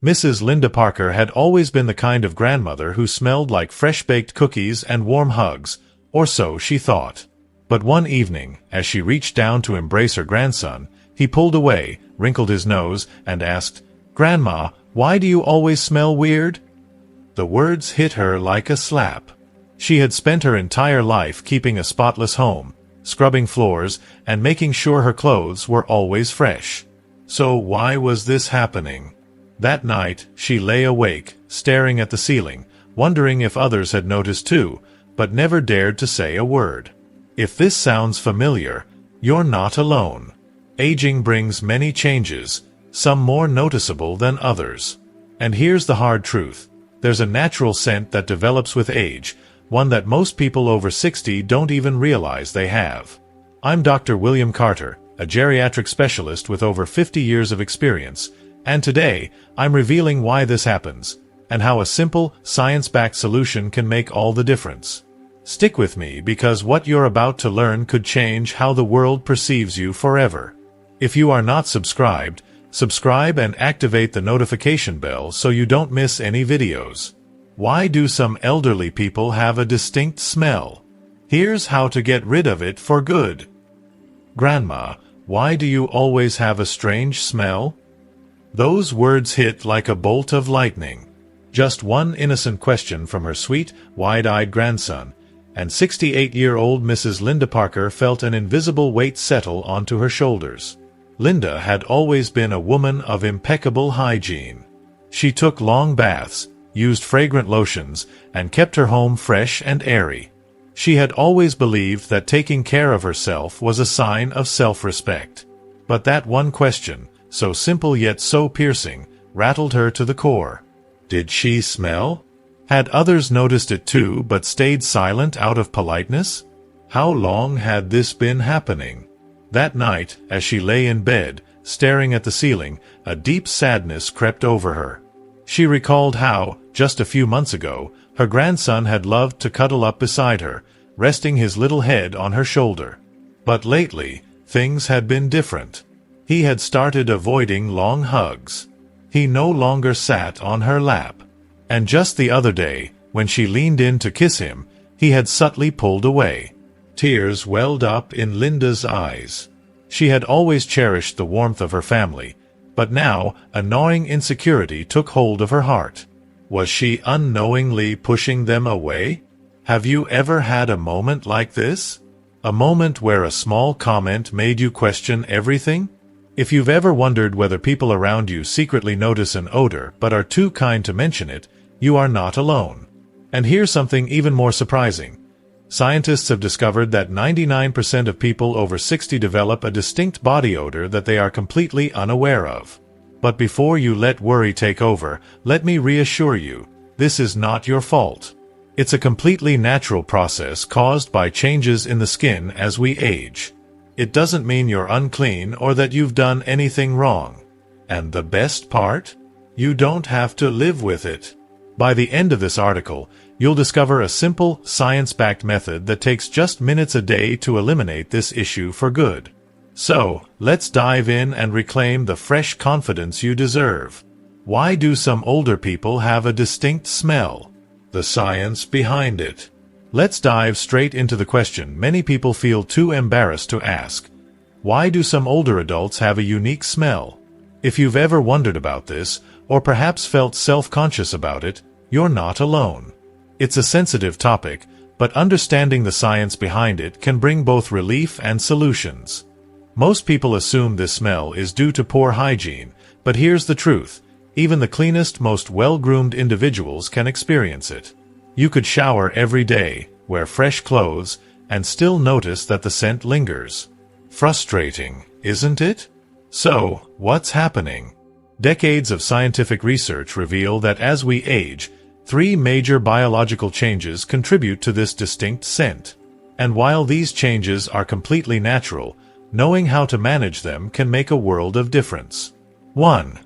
Mrs. Linda Parker had always been the kind of grandmother who smelled like fresh-baked cookies and warm hugs, or so she thought. But one evening, as she reached down to embrace her grandson, he pulled away, wrinkled his nose, and asked, "Grandma, why do you always smell weird?" The words hit her like a slap. She had spent her entire life keeping a spotless home, scrubbing floors, and making sure her clothes were always fresh. So why was this happening? That night, she lay awake, staring at the ceiling, wondering if others had noticed too, but never dared to say a word. If this sounds familiar, you're not alone. Aging brings many changes, some more noticeable than others. And here's the hard truth. There's a natural scent that develops with age, one that most people over 60 don't even realize they have. I'm Dr. William Carter, a geriatric specialist with over 50 years of experience, and today, I'm revealing why this happens, and how a simple, science-backed solution can make all the difference. Stick with me because what you're about to learn could change how the world perceives you forever. If you are not subscribed, subscribe and activate the notification bell so you don't miss any videos. Why do some elderly people have a distinct smell? Here's how to get rid of it for good. Grandma, why do you always have a strange smell? Those words hit like a bolt of lightning. Just one innocent question from her sweet, wide-eyed grandson, and 68-year-old Mrs. Linda Parker felt an invisible weight settle onto her shoulders. Linda had always been a woman of impeccable hygiene. She took long baths, used fragrant lotions, and kept her home fresh and airy. She had always believed that taking care of herself was a sign of self-respect. But that one question, so simple yet so piercing, rattled her to the core. Did she smell? Had others noticed it too but stayed silent out of politeness? How long had this been happening? That night, as she lay in bed, staring at the ceiling, a deep sadness crept over her. She recalled how, just a few months ago, her grandson had loved to cuddle up beside her, resting his little head on her shoulder. But lately, things had been different. He had started avoiding long hugs. He no longer sat on her lap. And just the other day, when she leaned in to kiss him, he had subtly pulled away. Tears welled up in Linda's eyes. She had always cherished the warmth of her family, but now a gnawing insecurity took hold of her heart. Was she unknowingly pushing them away? Have you ever had a moment like this? A moment where a small comment made you question everything? If you've ever wondered whether people around you secretly notice an odor but are too kind to mention it, you are not alone. And here's something even more surprising. Scientists have discovered that 99% of people over 60 develop a distinct body odor that they are completely unaware of. But before you let worry take over, let me reassure you, this is not your fault. It's a completely natural process caused by changes in the skin as we age. It doesn't mean you're unclean or that you've done anything wrong. And the best part? You don't have to live with it. By the end of this article, you'll discover a simple, science-backed method that takes just minutes a day to eliminate this issue for good. So, let's dive in and reclaim the fresh confidence you deserve. Why do some older people have a distinct smell? The science behind it. Let's dive straight into the question many people feel too embarrassed to ask. Why do some older adults have a unique smell? If you've ever wondered about this, or perhaps felt self-conscious about it, you're not alone. It's a sensitive topic, but understanding the science behind it can bring both relief and solutions. Most people assume this smell is due to poor hygiene, but here's the truth. Even the cleanest, most well-groomed individuals can experience it. You could shower every day, wear fresh clothes, and still notice that the scent lingers. Frustrating, isn't it? So, what's happening? Decades of scientific research reveal that as we age, 3 major biological changes contribute to this distinct scent. And while these changes are completely natural, knowing how to manage them can make a world of difference. 1.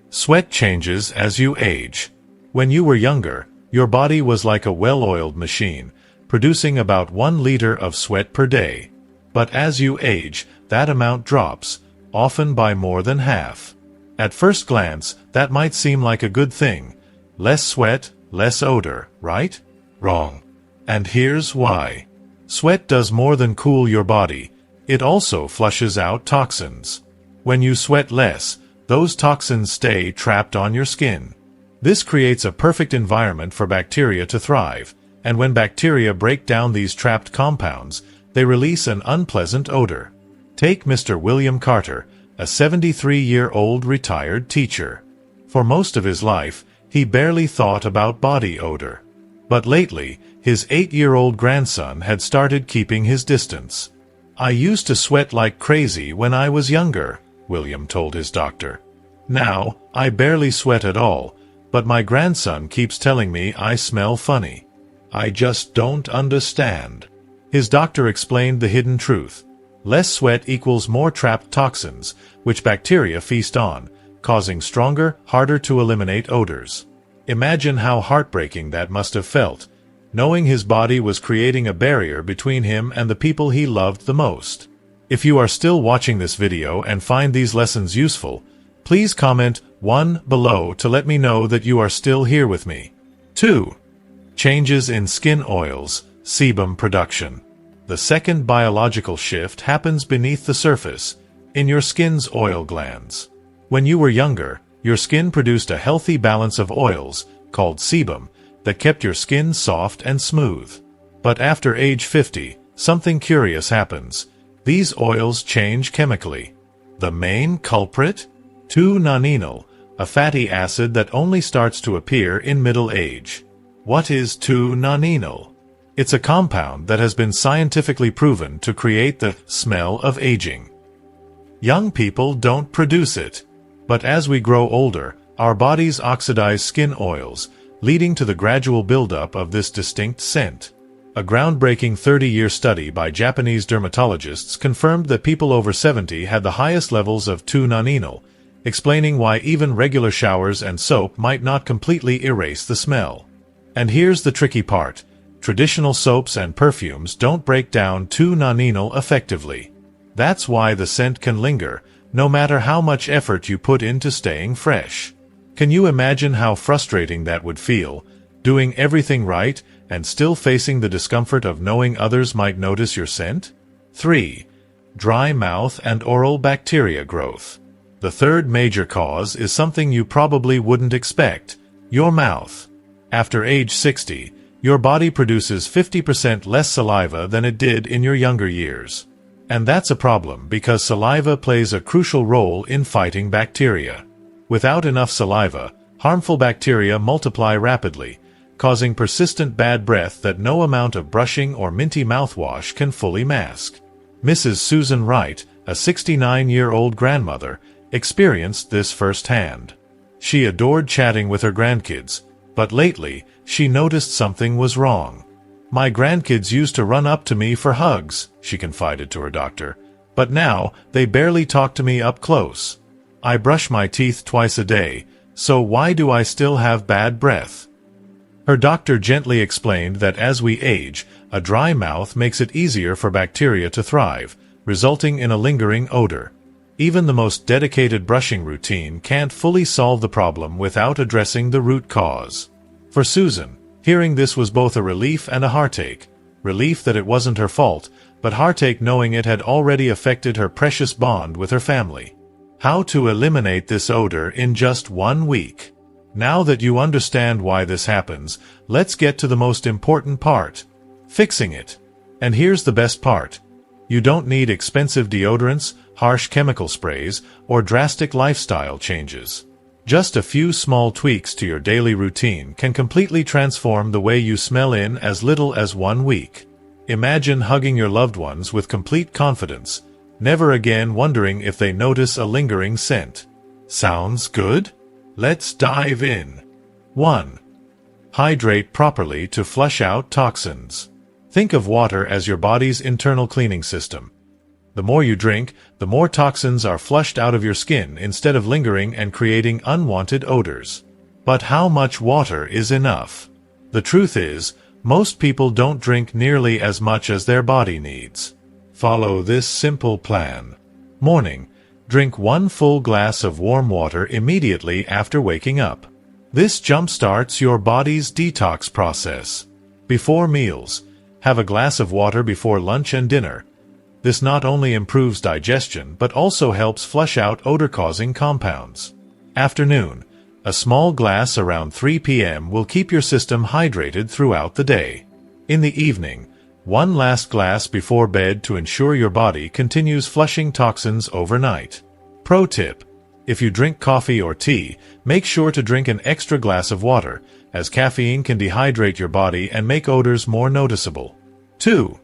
Sweat changes as you age. When you were younger, your body was like a well-oiled machine, producing about 1 liter of sweat per day. But as you age, that amount drops, often by more than half. At first glance, that might seem like a good thing. Less sweat, less odor, right? Wrong. And here's why. Sweat does more than cool your body. It also flushes out toxins. When you sweat less, those toxins stay trapped on your skin. This creates a perfect environment for bacteria to thrive, and when bacteria break down these trapped compounds, they release an unpleasant odor. Take Mr. William Carter, a 73-year-old retired teacher. For most of his life, he barely thought about body odor. But lately, his 8-year-old grandson had started keeping his distance. "I used to sweat like crazy when I was younger," William told his doctor. "Now, I barely sweat at all, but my grandson keeps telling me I smell funny. I just don't understand." His doctor explained the hidden truth. Less sweat equals more trapped toxins, which bacteria feast on, causing stronger, harder to eliminate odors. Imagine how heartbreaking that must have felt, knowing his body was creating a barrier between him and the people he loved the most. If you are still watching this video and find these lessons useful, please comment 1 below to let me know that you are still here with me. 2. Changes in skin oils, sebum production. The second biological shift happens beneath the surface, in your skin's oil glands. When you were younger, your skin produced a healthy balance of oils, called sebum, that kept your skin soft and smooth. But after age 50, something curious happens. These oils change chemically. The main culprit? 2-nonenal, a fatty acid that only starts to appear in middle age. What is 2-nonenal? It's a compound that has been scientifically proven to create the smell of aging. Young people don't produce it, but as we grow older, our bodies oxidize skin oils, leading to the gradual buildup of this distinct scent. A groundbreaking 30-year study by Japanese dermatologists confirmed that people over 70 had the highest levels of 2-nonenal, explaining why even regular showers and soap might not completely erase the smell. And here's the tricky part. Traditional soaps and perfumes don't break down 2-nonenal effectively. That's why the scent can linger, no matter how much effort you put into staying fresh. Can you imagine how frustrating that would feel, doing everything right and still facing the discomfort of knowing others might notice your scent? 3. Dry mouth and oral bacteria growth. The third major cause is something you probably wouldn't expect: your mouth. After age 60, your body produces 50% less saliva than it did in your younger years. And that's a problem because saliva plays a crucial role in fighting bacteria. Without enough saliva, harmful bacteria multiply rapidly, causing persistent bad breath that no amount of brushing or minty mouthwash can fully mask. Mrs. Susan Wright, a 69-year-old grandmother, experienced this firsthand. She adored chatting with her grandkids, but lately, she noticed something was wrong. "My grandkids used to run up to me for hugs," she confided to her doctor, "but now they barely talk to me up close. I brush my teeth twice a day, so why do I still have bad breath?" Her doctor gently explained that as we age, a dry mouth makes it easier for bacteria to thrive, resulting in a lingering odor. Even the most dedicated brushing routine can't fully solve the problem without addressing the root cause. For Susan, hearing this was both a relief and a heartache. Relief that it wasn't her fault, but heartache knowing it had already affected her precious bond with her family. How to eliminate this odor in just 1 week. Now that you understand why this happens, let's get to the most important part: fixing it. And here's the best part. You don't need expensive deodorants, harsh chemical sprays, or drastic lifestyle changes. Just a few small tweaks to your daily routine can completely transform the way you smell in as little as 1 week. Imagine hugging your loved ones with complete confidence, never again wondering if they notice a lingering scent. Sounds good? Let's dive in. 1. Hydrate properly to flush out toxins. Think of water as your body's internal cleaning system. The more you drink, the more toxins are flushed out of your skin instead of lingering and creating unwanted odors. But how much water is enough? The truth is, most people don't drink nearly as much as their body needs. Follow this simple plan. Morning. Drink 1 full glass of warm water immediately after waking up. This jumpstarts your body's detox process. Before meals, have a glass of water before lunch and dinner. This not only improves digestion but also helps flush out odor-causing compounds. Afternoon, a small glass around 3 p.m. will keep your system hydrated throughout the day. In the evening, 1 last glass before bed to ensure your body continues flushing toxins overnight. Pro tip: if you drink coffee or tea, make sure to drink an extra glass of water, as caffeine can dehydrate your body and make odors more noticeable. 2.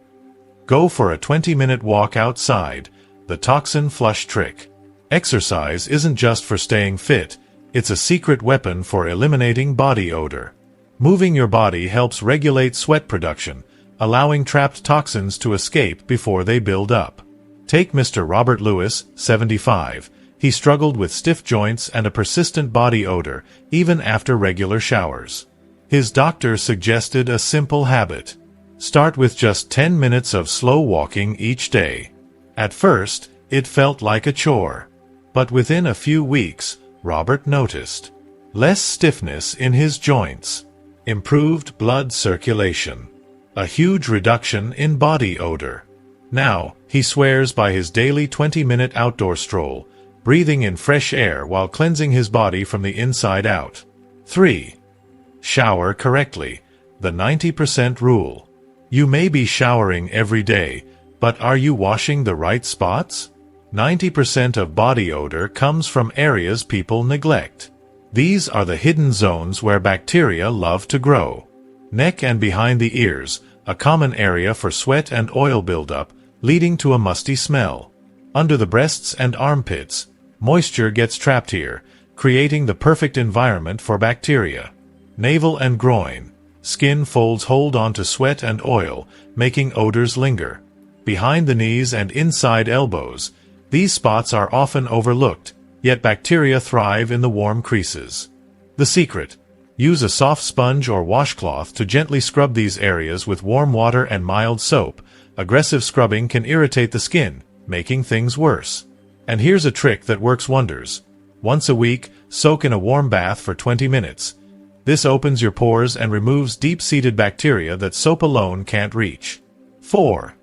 Go for a 20-minute walk outside, the toxin flush trick. Exercise isn't just for staying fit, it's a secret weapon for eliminating body odor. Moving your body helps regulate sweat production, allowing trapped toxins to escape before they build up. Take Mr. Robert Lewis, 75. He struggled with stiff joints and a persistent body odor, even after regular showers. His doctor suggested a simple habit. Start with just 10 minutes of slow walking each day. At first, it felt like a chore. But within a few weeks, Robert noticed less stiffness in his joints, improved blood circulation, a huge reduction in body odor. Now, he swears by his daily 20-minute outdoor stroll, breathing in fresh air while cleansing his body from the inside out. 3. Shower correctly, the 90% rule. You may be showering every day, but are you washing the right spots? 90% of body odor comes from areas people neglect. These are the hidden zones where bacteria love to grow. Neck and behind the ears, a common area for sweat and oil buildup, leading to a musty smell. Under the breasts and armpits, moisture gets trapped here, creating the perfect environment for bacteria. Navel and groin, skin folds hold onto sweat and oil, making odors linger. Behind the knees and inside elbows, these spots are often overlooked, yet bacteria thrive in the warm creases. The secret: use a soft sponge or washcloth to gently scrub these areas with warm water and mild soap. Aggressive scrubbing can irritate the skin, making things worse. And here's a trick that works wonders. Once a week, soak in a warm bath for 20 minutes. This opens your pores and removes deep-seated bacteria that soap alone can't reach. 4.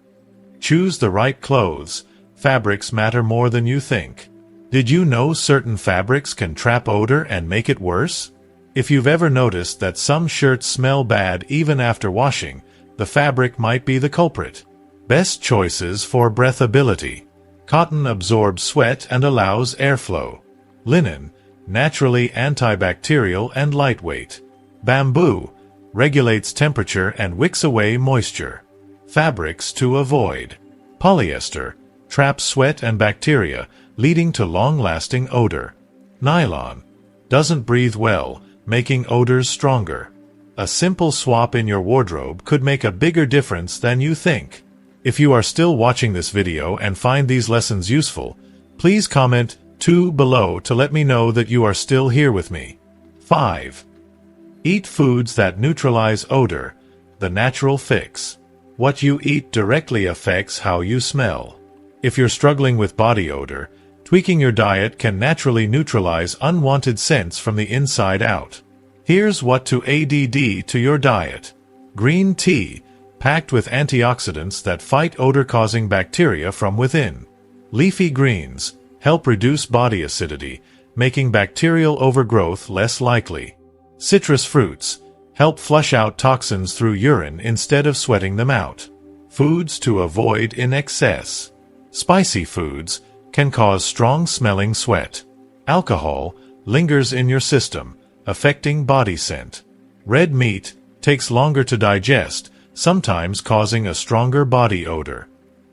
Choose the right clothes. Fabrics matter more than you think. Did you know certain fabrics can trap odor and make it worse? If you've ever noticed that some shirts smell bad even after washing, the fabric might be the culprit. Best choices for breathability. Cotton absorbs sweat and allows airflow. Linen, naturally antibacterial and lightweight. Bamboo, regulates temperature and wicks away moisture. Fabrics to avoid. Polyester, traps sweat and bacteria, leading to long-lasting odor. Nylon, doesn't breathe well, making odors stronger. A simple swap in your wardrobe could make a bigger difference than you think. If you are still watching this video and find these lessons useful, please comment 2 below to let me know that you are still here with me. 5. Eat foods that neutralize odor, the natural fix. What you eat directly affects how you smell. If you're struggling with body odor, tweaking your diet can naturally neutralize unwanted scents from the inside out. Here's what to add to your diet. Green tea, packed with antioxidants that fight odor-causing bacteria from within. Leafy greens, help reduce body acidity, making bacterial overgrowth less likely. Citrus fruits, help flush out toxins through urine instead of sweating them out. Foods to avoid in excess. Spicy foods can cause strong-smelling sweat. Alcohol lingers in your system, affecting body scent. Red meat takes longer to digest, sometimes causing a stronger body odor.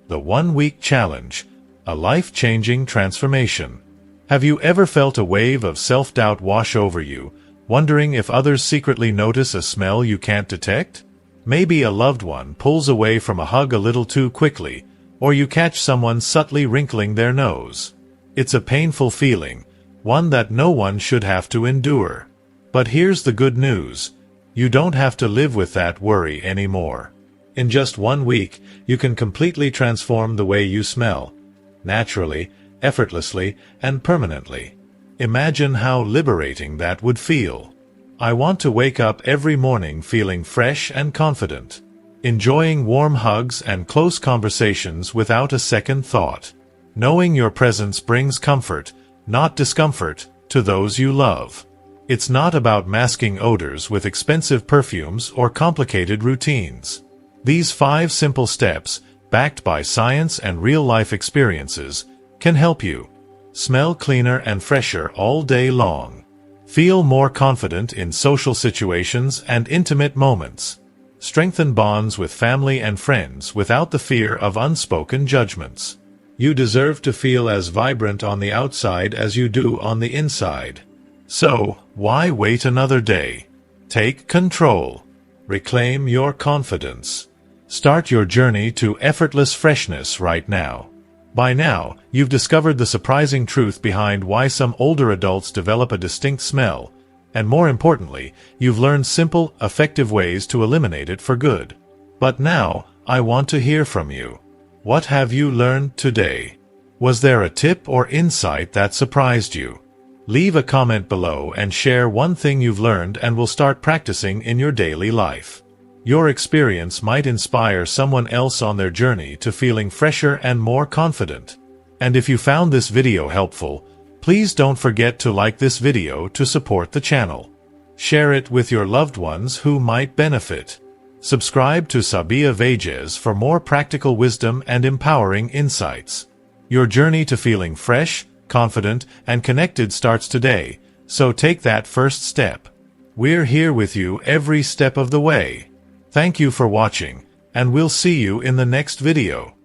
The 1-week challenge, a life-changing transformation. Have you ever felt a wave of self-doubt wash over you, wondering if others secretly notice a smell you can't detect? Maybe a loved one pulls away from a hug a little too quickly, or you catch someone subtly wrinkling their nose. It's a painful feeling, one that no one should have to endure. But here's the good news. You don't have to live with that worry anymore. In just 1 week, you can completely transform the way you smell. Naturally, effortlessly, and permanently. Imagine how liberating that would feel. I want to wake up every morning feeling fresh and confident, enjoying warm hugs and close conversations without a second thought. Knowing your presence brings comfort, not discomfort, to those you love. It's not about masking odors with expensive perfumes or complicated routines. These 5 simple steps, backed by science and real-life experiences, can help you smell cleaner and fresher all day long. Feel more confident in social situations and intimate moments. Strengthen bonds with family and friends without the fear of unspoken judgments. You deserve to feel as vibrant on the outside as you do on the inside. So, why wait another day? Take control. Reclaim your confidence. Start your journey to effortless freshness right now. By now, you've discovered the surprising truth behind why some older adults develop a distinct smell, and more importantly, you've learned simple, effective ways to eliminate it for good. But now, I want to hear from you. What have you learned today? Was there a tip or insight that surprised you? Leave a comment below and share one thing you've learned and will start practicing in your daily life. Your experience might inspire someone else on their journey to feeling fresher and more confident. And if you found this video helpful, please don't forget to like this video to support the channel. Share it with your loved ones who might benefit. Subscribe to Sabia Vages for more practical wisdom and empowering insights. Your journey to feeling fresh, confident, and connected starts today, so take that first step. We're here with you every step of the way. Thank you for watching, and we'll see you in the next video.